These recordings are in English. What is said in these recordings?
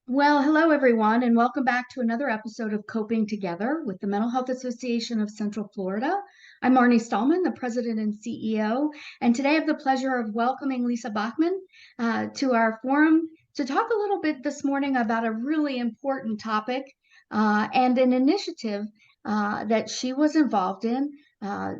Well, hello everyone, and welcome back to another episode of Coping Together with the Mental Health Association of Central Florida. I'm Marnie Stallman, the president and CEO, and today I have the pleasure of welcoming Lisa Bachman to our forum to talk a little bit this morning about a really important topic and an initiative that she was involved in.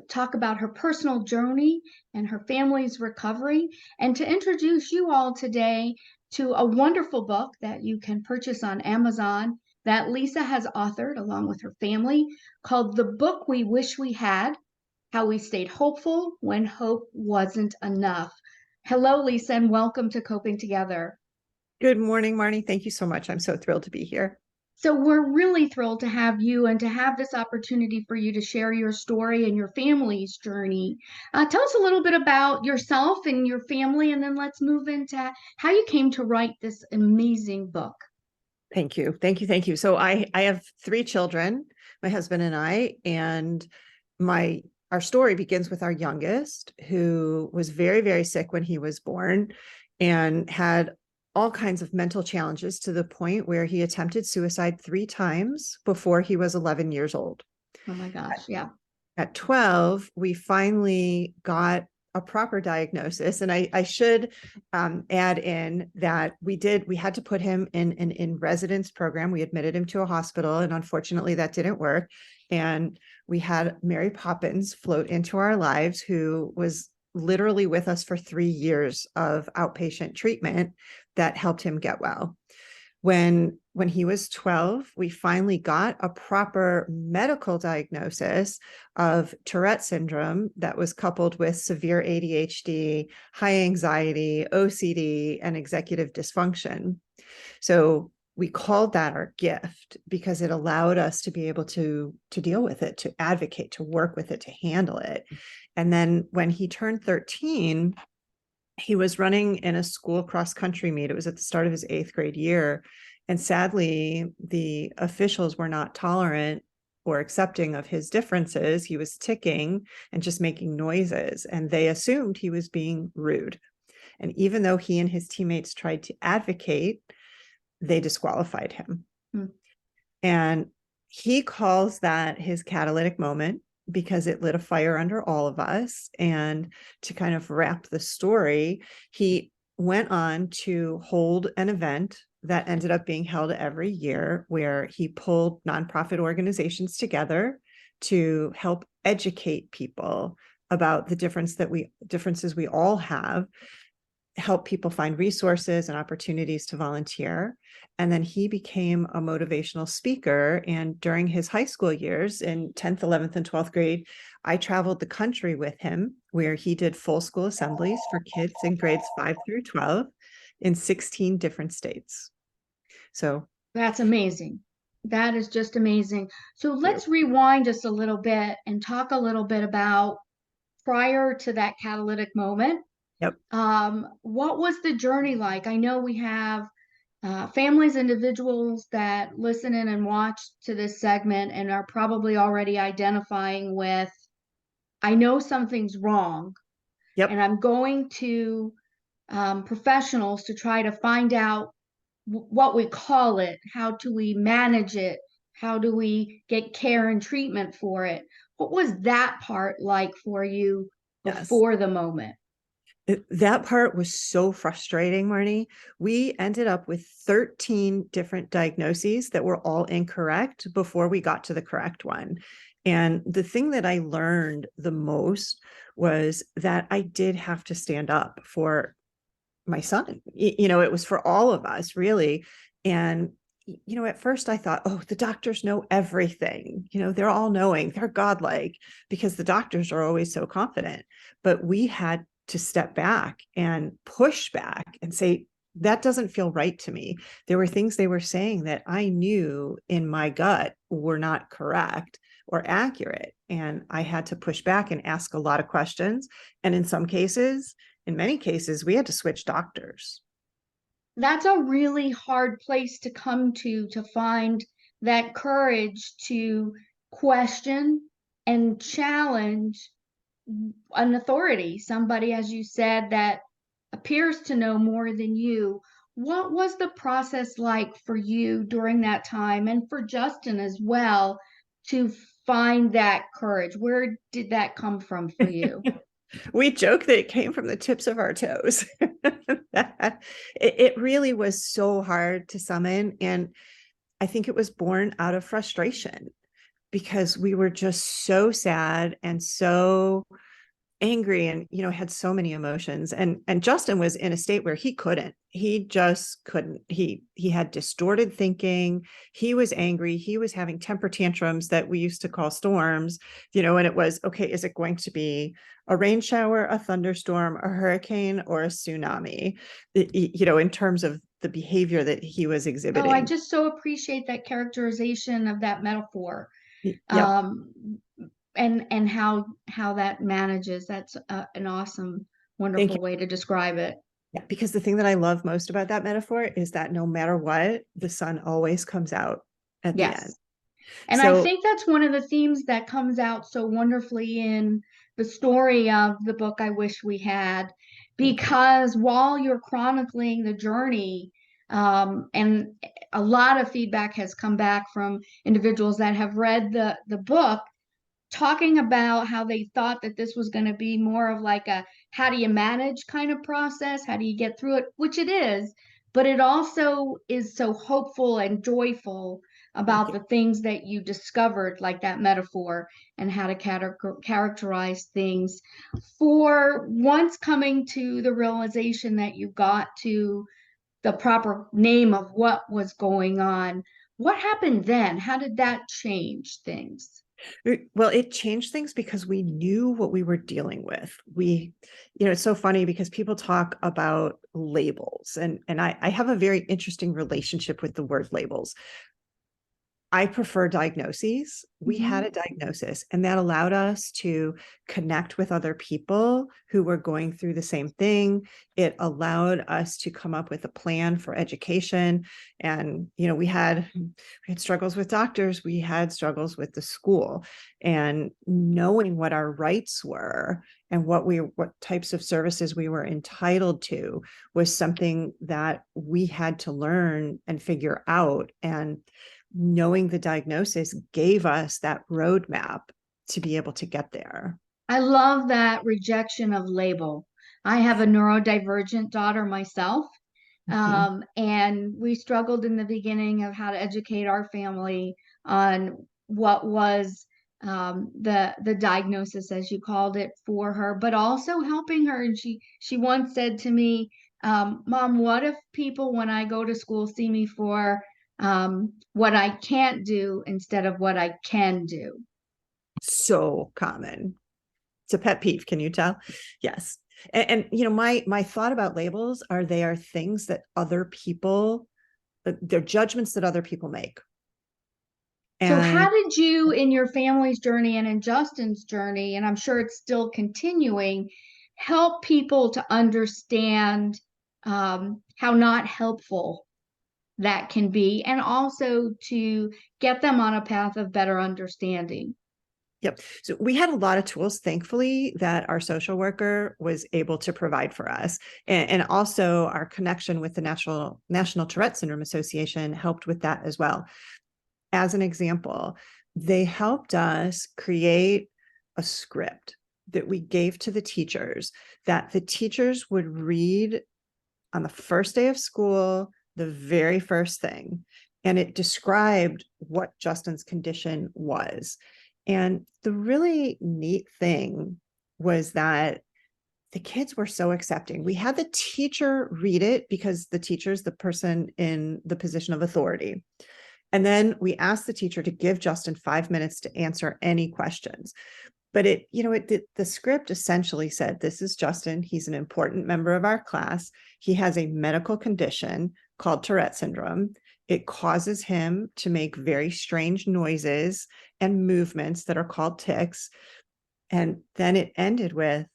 Talk about her personal journey and her family's recovery, and to introduce you all today to a wonderful book that you can purchase on Amazon that Lisa has authored along with her family called The Book We Wish We Had: How We Stayed Hopeful When Hope Wasn't Enough. Hello, Lisa, and welcome to Coping Together. Good morning, Marnie. Thank you so much. I'm so thrilled to be here. So, we're really thrilled to have you and to have this opportunity for you to share your story and your family's journey. Tell us a little bit about yourself and your family, and then let's move into how you came to write this amazing book. Thank you. Thank you. Thank you. So I have three children, my husband and I, and our story begins with our youngest, who was very, very sick when he was born and had all kinds of mental challenges to the point where he attempted suicide 3 times before he was 11 years old. Oh my gosh, yeah. At 12, we finally got a proper diagnosis. And I should add in that we had to put him in an in-residence program. We admitted him to a hospital, and unfortunately that didn't work. And we had Mary Poppins float into our lives, who was literally with us for 3 years of outpatient treatment that helped him get well. When he was 12, we finally got a proper medical diagnosis of Tourette syndrome that was coupled with severe ADHD, high anxiety, OCD, and executive dysfunction. So we called that our gift because it allowed us to be able to deal with it, to advocate, to work with it, to handle it. And then when he turned 13, he was running in a school cross-country meet. It was at the start of his 8th grade year. And sadly, the officials were not tolerant or accepting of his differences. He was ticking and just making noises, and they assumed he was being rude. And even though he and his teammates tried to advocate, they disqualified him. Hmm. And he calls that his catalytic moment, because it lit a fire under all of us. And to kind of wrap the story, he went on to hold an event that ended up being held every year, where he pulled nonprofit organizations together to help educate people about the differences we all have, help people find resources and opportunities to volunteer. And then he became a motivational speaker. And during his high school years in 10th, 11th, and 12th grade, I traveled the country with him, where he did full school assemblies for kids in grades 5 through 12 in 16 different states. So That's amazing. That is just amazing. So thank you. let's rewind just a little bit and talk a little bit about prior to that catalytic moment. Yep. What was the journey like? I know we have families, individuals that listen in and watch to this segment and are probably already identifying with, I know something's wrong, Yep. and I'm going to professionals to try to find out what we call it, how do we manage it, how do we get care and treatment for it. What was that part like for you Yes. before the moment? That part was so frustrating, Marnie. We ended up with 13 different diagnoses that were all incorrect before we got to the correct one. And the thing that I learned the most was that I did have to stand up for my son. It was for all of us, really. And at first I thought, oh, the doctors know everything. They're all knowing, they're godlike, because the doctors are always so confident. But we had to step back and push back and say, that doesn't feel right to me. There were things they were saying that I knew in my gut were not correct or accurate. And I had to push back and ask a lot of questions. And in many cases, we had to switch doctors. That's a really hard place to come to find that courage to question and challenge an authority, somebody, as you said, that appears to know more than you. what was the process like for you during that time and for Justin as well to find that courage? Where did that come from for you? We joke that it came from the tips of our toes. It really was so hard to summon. And I think it was born out of frustration because we were just so sad and so angry and had so many emotions, and Justin was in a state where he just couldn't. He had distorted thinking. He was angry. He was having temper tantrums that we used to call storms, and it was, okay, is it going to be a rain shower, a thunderstorm, a hurricane, or a tsunami, in terms of the behavior that he was Oh, I exhibiting. just so appreciate that characterization of that metaphor. Yep. Um, and how that manages. That's an awesome, Thank you. wonderful way to describe it. Yeah, because the thing that I love most about that metaphor is that no matter what, the sun always comes out at the end. Yes. And I So think that's one of the themes that comes out so wonderfully in the story of the book I Wish We Had, thank you. because while you're chronicling the journey, and a lot of feedback has come back from individuals that have read the book, talking about how they thought that this was going to be more of like a how do you manage kind of process, how do you get through it, which it is, but it also is so hopeful and joyful Thank about you. the things that you discovered, like that metaphor, and how to characterize things for once coming to the realization that you got to the proper name of what was going on. What happened then? How did that change things? Well, it changed things because we knew what we were dealing with. It's so funny because people talk about labels, and I have a very interesting relationship with the word labels. I prefer diagnoses. We had a Mhm. diagnosis, and that allowed us to connect with other people who were going through the same thing. It allowed us to come up with a plan for education. And, we had struggles with doctors, we had struggles with the school, and knowing what our rights were and what types of services we were entitled to was something that we had to learn and figure out. And knowing the diagnosis gave us that roadmap to be able to get there. I love that rejection of label. I have a neurodivergent daughter myself, Mhm. and we struggled in the beginning of how to educate our family on what was the diagnosis, as you called it, for her, but also helping her. And she once said to me, "Mom, what if people, when I go to school, see me for what I can't do instead of what I can do?" So common. It's a pet peeve. Can you tell? Yes. And my thought about labels are they are things that other people, they're judgments that other people make. So, And how did you, in your family's journey and in Justin's journey, and I'm sure it's still continuing, help people to understand how not helpful that can be, and also to get them on a path of better understanding? yep. So we had a lot of tools, thankfully, that our social worker was able to provide for us. And also our connection with the National Tourette Syndrome Association helped with that as well. As an example, they helped us create a script that we gave to the teachers that the teachers would read on the first day of school, the very first thing. And it described what Justin's condition was. And the really neat thing was that the kids were so accepting. We had the teacher read it because the teacher's the person in the position of authority. And then we asked the teacher to give Justin 5 minutes to answer any questions. But the script essentially said, this is Justin. He's an important member of our class. He has a medical condition called Tourette syndrome. It causes him to make very strange noises and movements that are called tics. And then it ended with,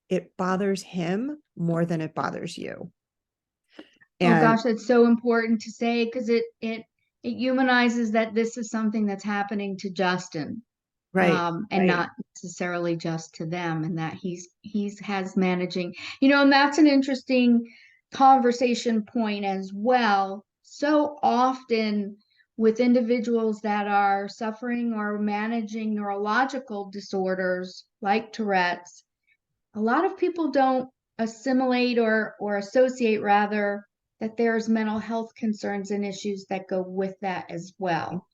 it bothers him more than it bothers you. Oh And gosh, that's so important to say because it humanizes that this is something that's happening to Justin, right, and right. not necessarily just to them, and that he's has managing, and that's an interesting. conversation point as well. So often with individuals that are suffering or managing neurological disorders like Tourette's, a lot of people don't assimilate or associate rather that there's mental health concerns and issues that go with that as well,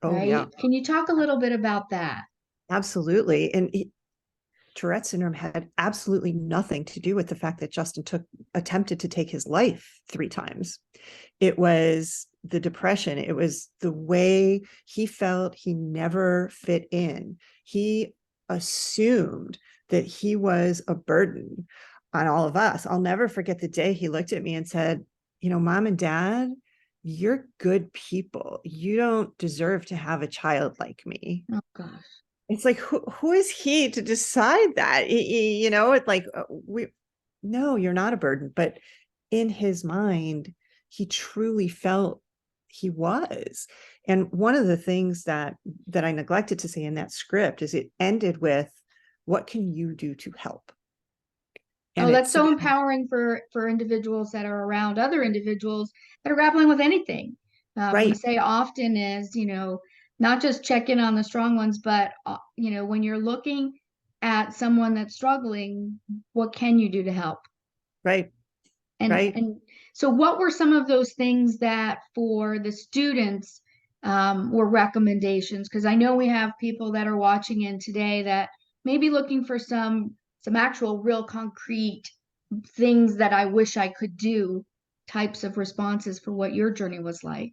Oh, yeah, right? Can you talk a little bit about that? absolutely. And Tourette syndrome had absolutely nothing to do with the fact that Justin attempted to take his life 3 times. It was the depression. It was the way he felt he never fit in. He assumed that he was a burden on all of us. I'll never forget the day he looked at me and said, Mom and Dad, you're good people. You don't deserve to have a child like me. Oh gosh. It's like, who is he to decide that? It's like, no, you're not a burden. But in his mind, he truly felt he was. And one of the things that I neglected to say in that script is it ended with, what can you do to help? And Oh, that's it's so empowering for individuals that are around other individuals that are grappling with anything. We right. say often is, not just check in on the strong ones, but when you're looking at someone that's struggling, what can you do to help? Right. Right. And so what were some of those things that for the students were recommendations? Because I know we have people that are watching in today that may be looking for some actual real concrete things that I wish I could do types of responses for what your journey was like.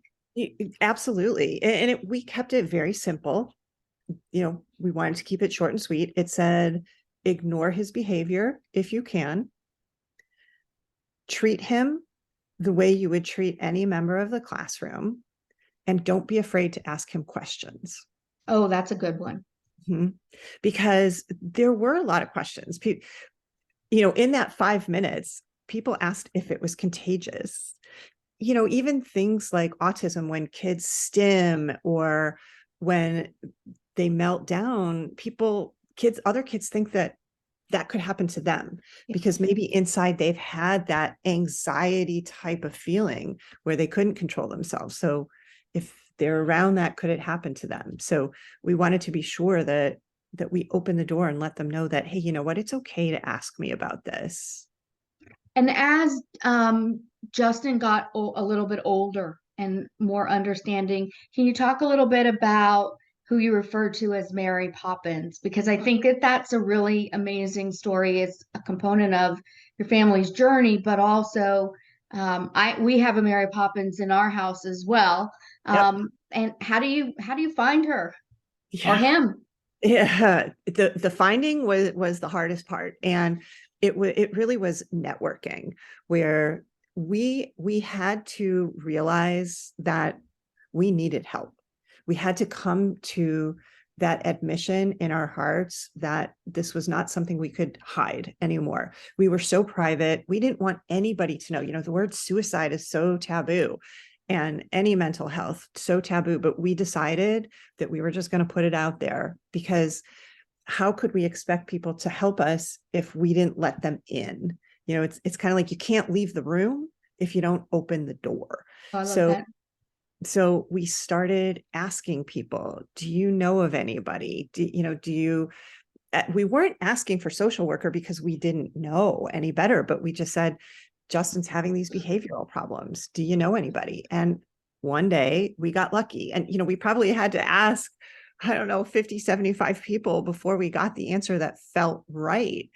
Absolutely. And we kept it very simple. We wanted to keep it short and sweet. It said, ignore his behavior if you can, treat him the way you would treat any member of the classroom, and don't be afraid to ask him questions. Oh, that's a good one. Mhm. Because there were a lot of questions. In that 5 minutes, people asked if it was contagious. Even things like autism, when kids stim or when they melt down, other kids think that that could happen to them because maybe inside they've had that anxiety type of feeling where they couldn't control themselves. So if they're around that, could it happen to them? So we wanted to be sure that we open the door and let them know that, hey, you know what, it's okay to ask me about this. And as Justin got a little bit older and more understanding, can you talk a little bit about who you refer to as Mary Poppins? Because I think that that's a really amazing story. It's a component of your family's journey, but also we have a Mary Poppins in our house as well. Yep. And how do you find her or Yeah. him? Yeah, the finding was the hardest part, and it really was networking, where we had to realize that we needed help. We had to come to that admission in our hearts that this was not something we could hide anymore. We were so private. We didn't want anybody to know. The word suicide is so taboo, and any mental health so taboo, but we decided that we were just going to put it out there, because how could we expect people to help us if we didn't let them in? It's kind of like, you can't leave the room if you don't open the door. Oh, I love So that. so we started asking people, do you know of anybody? We weren't asking for social worker because we didn't know any better, but we just said, Justin's having these behavioral problems. Do you know anybody? And one day we got lucky. And, we probably had to ask, I don't know, 50, 75 people before we got the answer that felt right.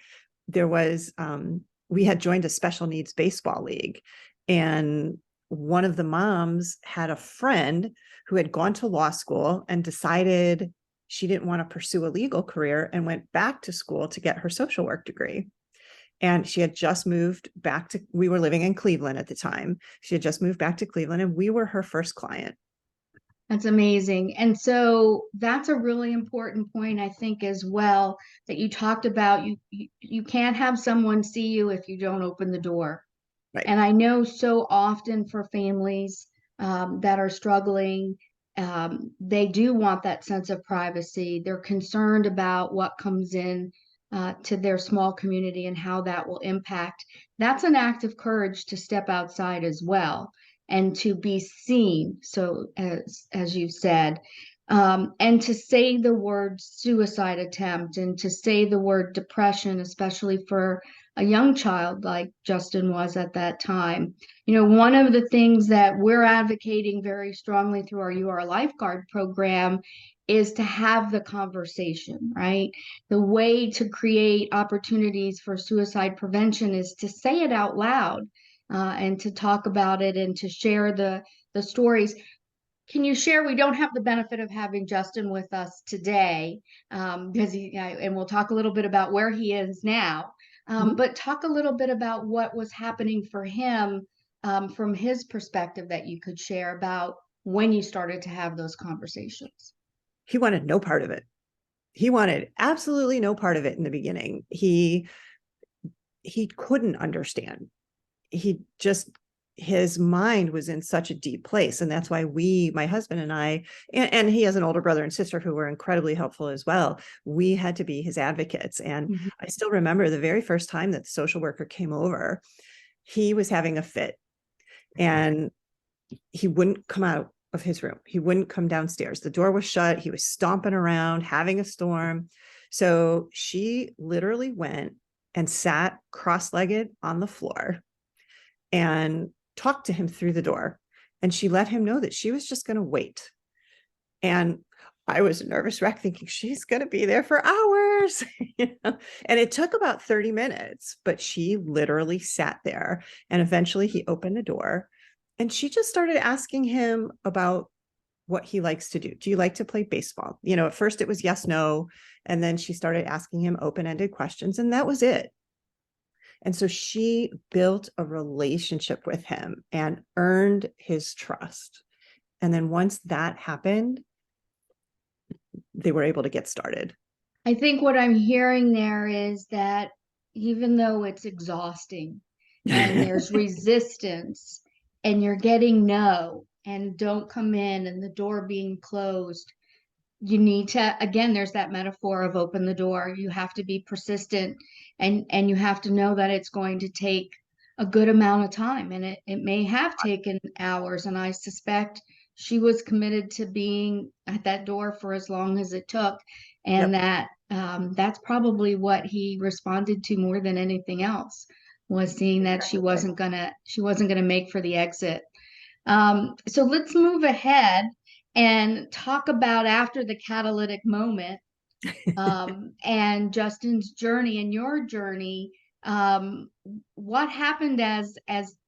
We had joined a special needs baseball league, and one of the moms had a friend who had gone to law school and decided she didn't want to pursue a legal career and went back to school to get her social work degree. And she had just moved back we were living in Cleveland at the time. She had just moved back to Cleveland, and we were her first client. That's amazing. And so that's a really important point, I think, as well, that you talked about. You can't have someone see you if you don't open the door. Right. And I know so often for families that are struggling, they do want that sense of privacy. They're concerned about what comes in to their small community and how that will impact. That's an act of courage to step outside as well and to be seen. So as you said, and to say the word suicide attempt and to say the word depression, especially for a young child like Justin was at that time. You know, one of the things that we're advocating very strongly through our You Are a Lifeguard program is to have the conversation, right? The way to create opportunities for suicide prevention is to say it out loud, and to talk about it and to share the stories. Can you share? We don't have the benefit of having Justin with us today, because and we'll talk a little bit about where he is now, Mhm. but talk a little bit about what was happening for him, from his perspective that you could share about when you started to have those conversations. He wanted no part of it. He wanted absolutely no part of it in the beginning. He couldn't understand. He just his mind was in such a deep place, and that's why my husband and I, and he has an older brother and sister who were incredibly helpful as well. We had to be his advocates. And Mhm. I still remember the very first time that the social worker came over, he was having a fit, and he wouldn't come out of his room. He wouldn't come downstairs. The door was shut. He was stomping around, having a storm. So she literally went and sat cross-legged on the floor and talked to him through the door. And she let him know that she was just going to wait. And I was a nervous wreck thinking she's going to be there for hours. And it took about 30 minutes, but she literally sat there. And eventually he opened the door and she just started asking him about what he likes to do. Do you like to play baseball? At first it was yes, no. And then she started asking him open-ended questions, and that was it. And so she built a relationship with him and earned his trust. And then once that happened, they were able to get started. I think what I'm hearing there is that even though it's exhausting and there's resistance and you're getting no and don't come in and the door being closed, you need to, again, there's that metaphor of open the door. You have to be persistent, and you have to know that it's going to take a good amount of time, and it may have taken hours, and I suspect she was committed to being at that door for as long as it took, and Yep. that that's probably what he responded to more than anything else, was seeing that she wasn't gonna make for the exit. So let's move ahead and talk about after the catalytic moment, and Justin's journey and your journey. Um, what happened as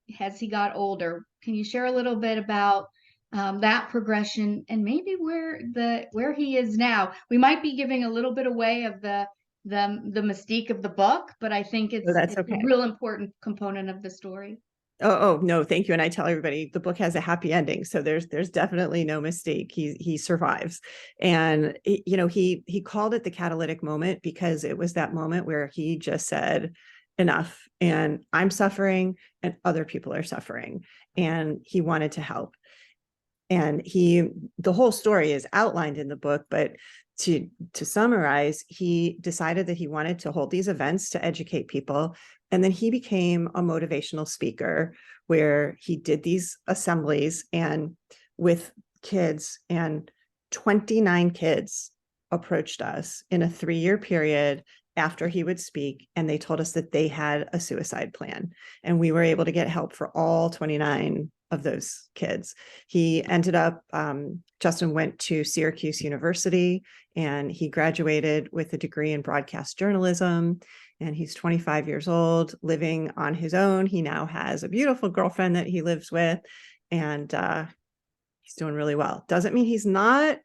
he got older? Can you share a little bit about that progression and maybe where he is now? We might be giving a little bit away of the mystique of the book, but I think So it's that's it's a okay. real important component of the story. Oh no, thank you. And I tell everybody the book has a happy ending. So there's definitely no mistake. He survives. And he called it the catalytic moment because it was that moment where he just said, enough. And I'm suffering and other people are suffering. And he wanted to help. And the whole story is outlined in the book, but to summarize, he decided that he wanted to hold these events to educate people. And then he became a motivational speaker where he did these assemblies and with kids, and 29 kids approached us in a 3-year period after he would speak, and they told us that they had a suicide plan, and we were able to get help for all 29 of those kids. He ended up, Justin went to Syracuse University and he graduated with a degree in broadcast journalism. And he's 25 years old, living on his own. He now has a beautiful girlfriend that he lives with, and he's doing really well. Doesn't mean he's not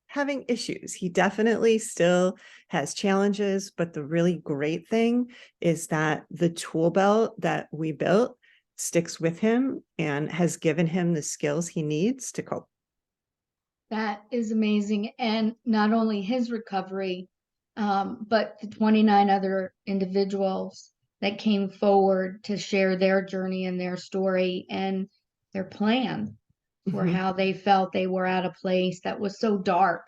having issues. He definitely still has challenges, but the really great thing is that the tool belt that we built sticks with him and has given him the skills he needs to cope. That is amazing. And not only his recovery, but the 29 other individuals that came forward to share their journey and their story and their plan for Mhm. how they felt they were at a place that was so dark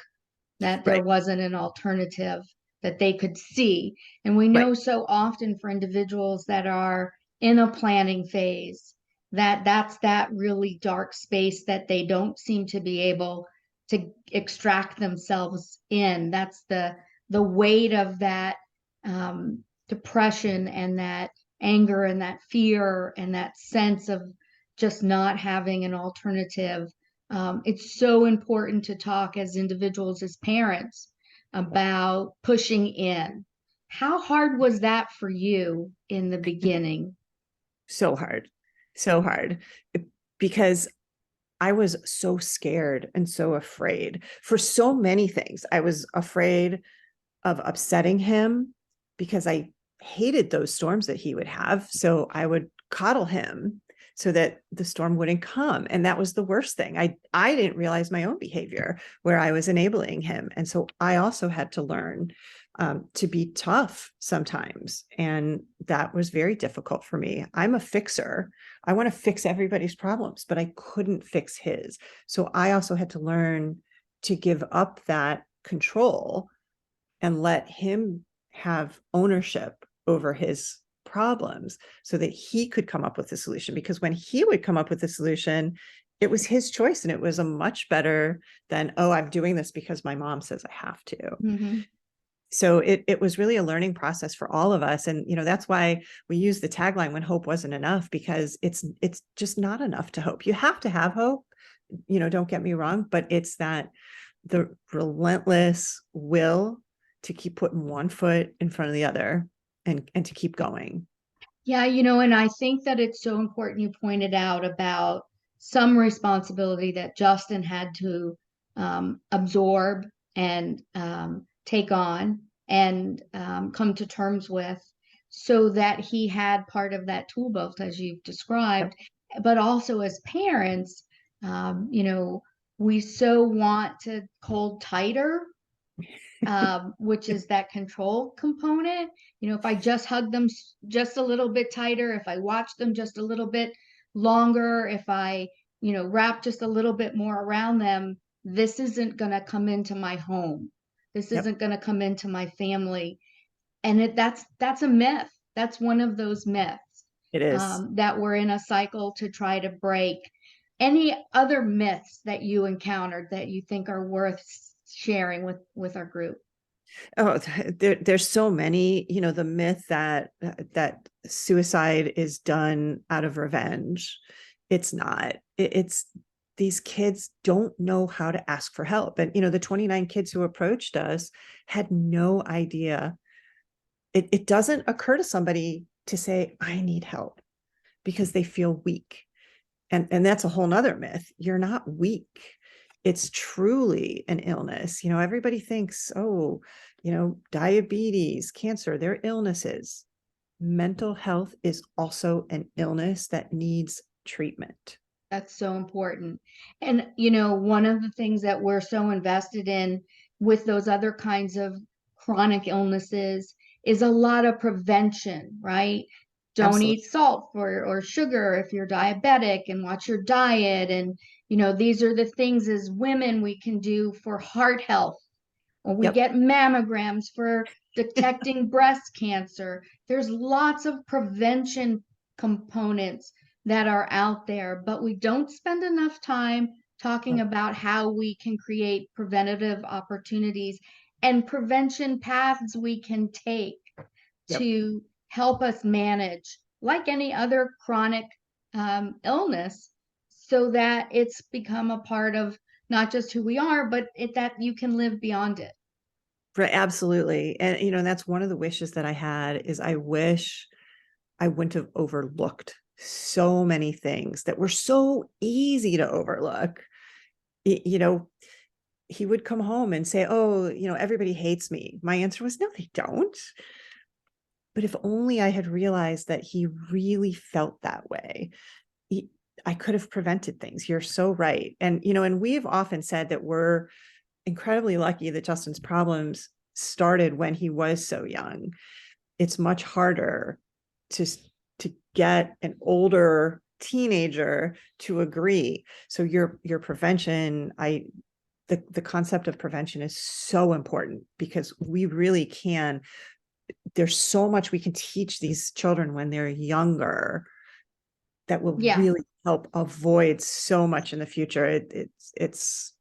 that there Right. wasn't an alternative. that they could see. And we Right. know so often for individuals that are in a planning phase that that's that really dark space that they don't seem to be able to extract themselves in. That's the weight of that depression and that anger and that fear and that sense of just not having an alternative. It's so important to talk as individuals, as parents, about pushing in. How hard was that for you in the beginning? So hard, so hard, because I was so scared and so afraid for so many things. I was afraid of upsetting him because I hated those storms that he would have. So I would coddle him so that the storm wouldn't come. And that was the worst thing. I didn't realize my own behavior where I was enabling him. And so I also had to learn to be tough sometimes. And that was very difficult for me. I'm a fixer. I want to fix everybody's problems, but I couldn't fix his. So I also had to learn to give up that control and let him have ownership over his problems so that he could come up with a solution. Because when he would come up with a solution, it was his choice, and it was a much better than, oh, I'm doing this because my mom says I have to. Mm-hmm. So it was really a learning process for all of us. And, that's why we use the tagline, when hope wasn't enough, because it's just not enough to hope. You have to have hope, don't get me wrong, but it's that the relentless will to keep putting one foot in front of the other and to keep going. Yeah, and I think that it's so important you pointed out about some responsibility that Justin had to absorb and take on and come to terms with so that he had part of that tool belt, as you've Yep. described. But also as parents, we so want to hold tighter, which is that control component. If I just hug them just a little bit tighter, if I watch them just a little bit longer, if I, wrap just a little bit more around them, this isn't going to come into my home. This Yep. isn't going to come into my family. And that's a myth. That's one of those myths It is. that we're in a cycle to try to break. Any other myths that you encountered that you think are worth sharing with our group? Oh, there's so many, the myth that suicide is done out of revenge. It's not. It's these kids don't know how to ask for help. And, the 29 kids who approached us had no idea. It doesn't occur to somebody to say, I need help, because they feel weak. And that's a whole nother myth. You're not weak. It's truly an illness. Everybody thinks, oh, diabetes, cancer, they're illnesses. Mental health is also an illness that needs treatment. That's so important. And, one of the things that we're so invested in with those other kinds of chronic illnesses is a lot of prevention, right? Don't Absolutely. eat salt or sugar if you're diabetic, and watch your diet. And, these are the things as women we can do for heart health, or we Yep. get mammograms for detecting breast cancer. There's lots of prevention components that are out there, but we don't spend enough time talking Nope. about how we can create preventative opportunities and prevention paths we can take Yep. to help us manage, like any other chronic illness, so that it's become a part of not just who we are, but that you can live beyond it. Right, absolutely. And that's one of the wishes that I had, is I wish I wouldn't have overlooked so many things that were so easy to overlook. You know, he would come home and say, oh, everybody hates me. My answer was, no, they don't. But if only I had realized that he really felt that way, I could have prevented things. You're so right. And we've often said that we're incredibly lucky that Justin's problems started when he was so young. It's much harder to get an older teenager to agree. So your prevention, the concept of prevention is so important, because we really can, there's so much we can teach these children when they're younger that will Yeah. really help avoid so much in the future. It's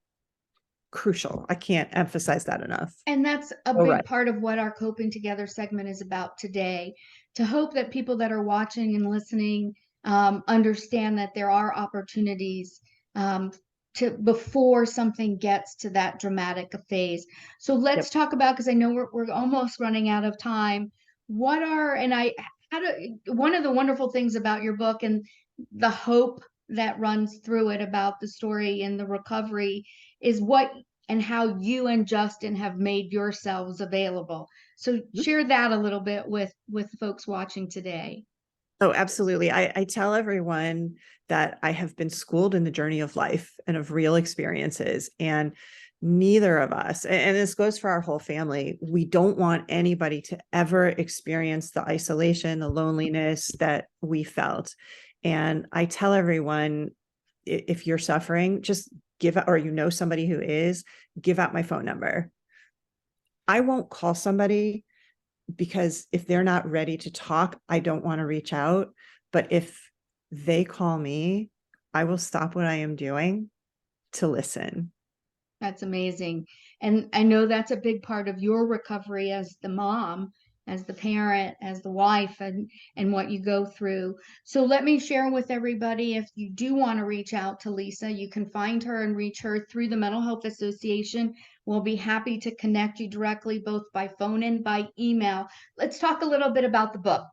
crucial. I can't emphasize that enough. And that's a All big right. part of what our Coping Together segment is about today, to hope that people that are watching and listening understand that there are opportunities um, to before something gets to that dramatic a phase. So let's Yep. talk about, because I know we're almost running out of time. What are, and I had one of the wonderful things about your book and the hope that runs through it about the story and the recovery is what and how you and Justin have made yourselves available. So share that a little bit with folks watching today. Oh, absolutely. I tell everyone that I have been schooled in the journey of life and of real experiences. And neither of us, and this goes for our whole family, we don't want anybody to ever experience the isolation, the loneliness that we felt. And I tell everyone, if you're suffering, just give out, or you know somebody who is, give out my phone number. I won't call somebody because if they're not ready to talk, I don't want to reach out. But if they call me, I will stop what I am doing to listen. That's amazing. And I know that's a big part of your recovery as the mom, as the parent, as the wife, and what you go through. So let me share with everybody, if you do want to reach out to Lisa, you can find her and reach her through the Mental Health Association. We'll be happy to connect you directly, both by phone and by email. Let's talk a little bit about the book,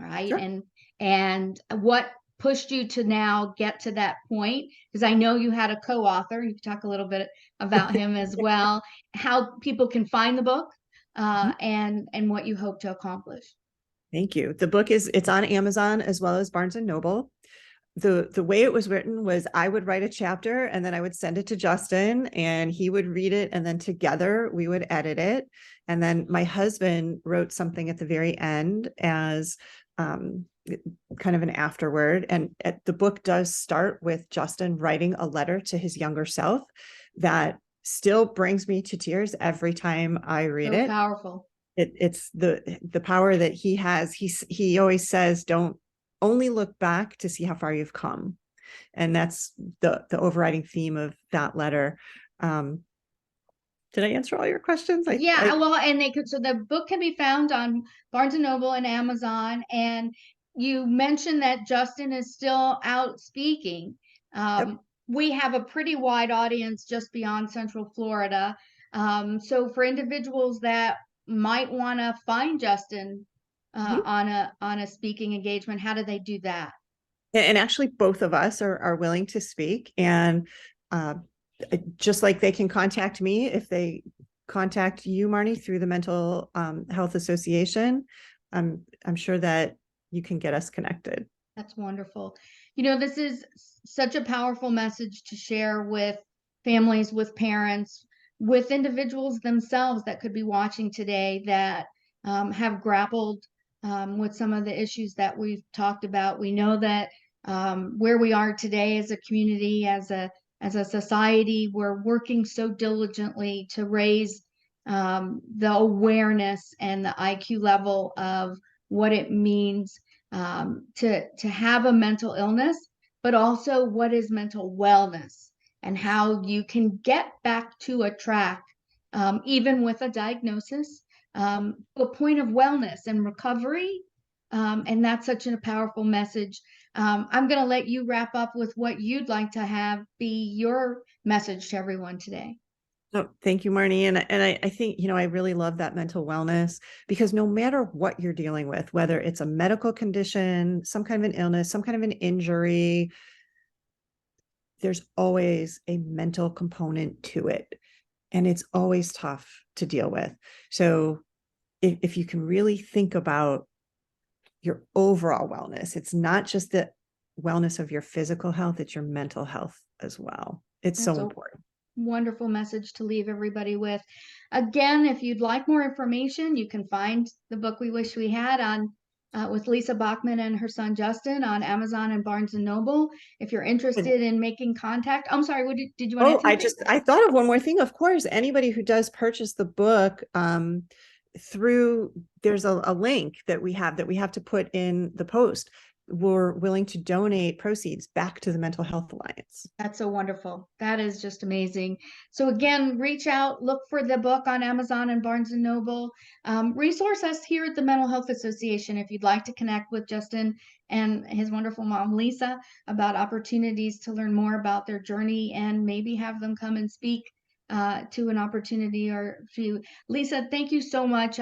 all right? Sure. And what pushed you to now get to that point, because I know you had a co-author. You can talk a little bit about him as well, how people can find the book, and what you hope to accomplish. Thank you. The book it's on Amazon as well as Barnes and Noble. The way it was written was I would write a chapter and then I would send it to Justin and he would read it, and then together we would edit it. And then my husband wrote something at the very end as kind of an afterword. And the book does start with Justin writing a letter to his younger self that still brings me to tears every time I read So it. powerful. It's the power that he has. He always says, don't only look back to see how far you've come. And that's the overriding theme of that letter. Did I answer all your questions? Yeah, well, and they could, so the book can be found on Barnes and Noble and Amazon. And you mentioned that Justin is still out speaking. Yep. We have a pretty wide audience just beyond Central Florida. So for individuals that might want to find Justin Mhm. on a speaking engagement, how do they do that? And actually both of us are willing to speak. And just like they can contact me, if they contact you, Marnie, through the Mental Health Association, I'm sure that you can get us connected. That's wonderful. This is such a powerful message to share with families, with parents, with individuals themselves that could be watching today that have grappled with some of the issues that we've talked about. We know that where we are today as a community, as a society, we're working so diligently to raise the awareness and the IQ level of what it means to have a mental illness, but also what is mental wellness and how you can get back to a track, even with a diagnosis, a point of wellness and recovery. And that's such a powerful message. I'm going to let you wrap up with what you'd like to have be your message to everyone today. Oh, thank you, Marnie. And I think, I really love that mental wellness, because no matter what you're dealing with, whether it's a medical condition, some kind of an illness, some kind of an injury, there's always a mental component to it. And it's always tough to deal with. So if you can really think about your overall wellness, it's not just the wellness of your physical health, it's your mental health as well. It's That's so a important. wonderful message to leave everybody with. Again, if you'd like more information, you can find the book We Wish We Had on with Lisa Bachman and her son Justin on Amazon and Barnes and Noble. If you're And interested in making contact, I'm sorry, did you want to oh, add something? I thought of one more thing. Of course, anybody who does purchase the book, through there's a link that we have to put in the post. We're willing to donate proceeds back to the Mental Health Alliance. That's so wonderful. That is just amazing. So again, reach out, look for the book on Amazon and Barnes and Noble. Resource us here at the Mental Health Association if you'd like to connect with Justin and his wonderful mom, Lisa, about opportunities to learn more about their journey and maybe have them come and speak to an opportunity or few. Lisa, thank you so much.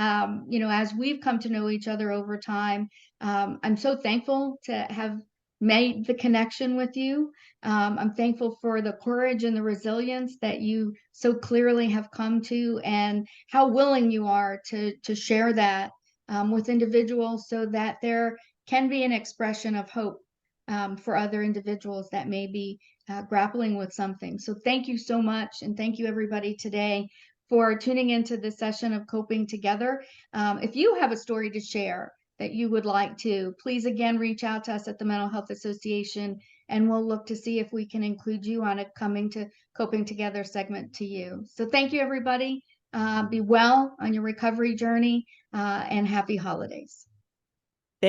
As we've come to know each other over time, I'm so thankful to have made the connection with you. I'm thankful for the courage and the resilience that you so clearly have come to, and how willing you are to share that with individuals so that there can be an expression of hope for other individuals that may be grappling with something. So thank you so much, and thank you everybody today for tuning into this session of Coping Together. If you have a story to share that you would like to, please again reach out to us at the Mental Health Association, and we'll look to see if we can include you on a Coming to Coping Together segment to you. So thank you, everybody. Be well on your recovery journey, and happy holidays.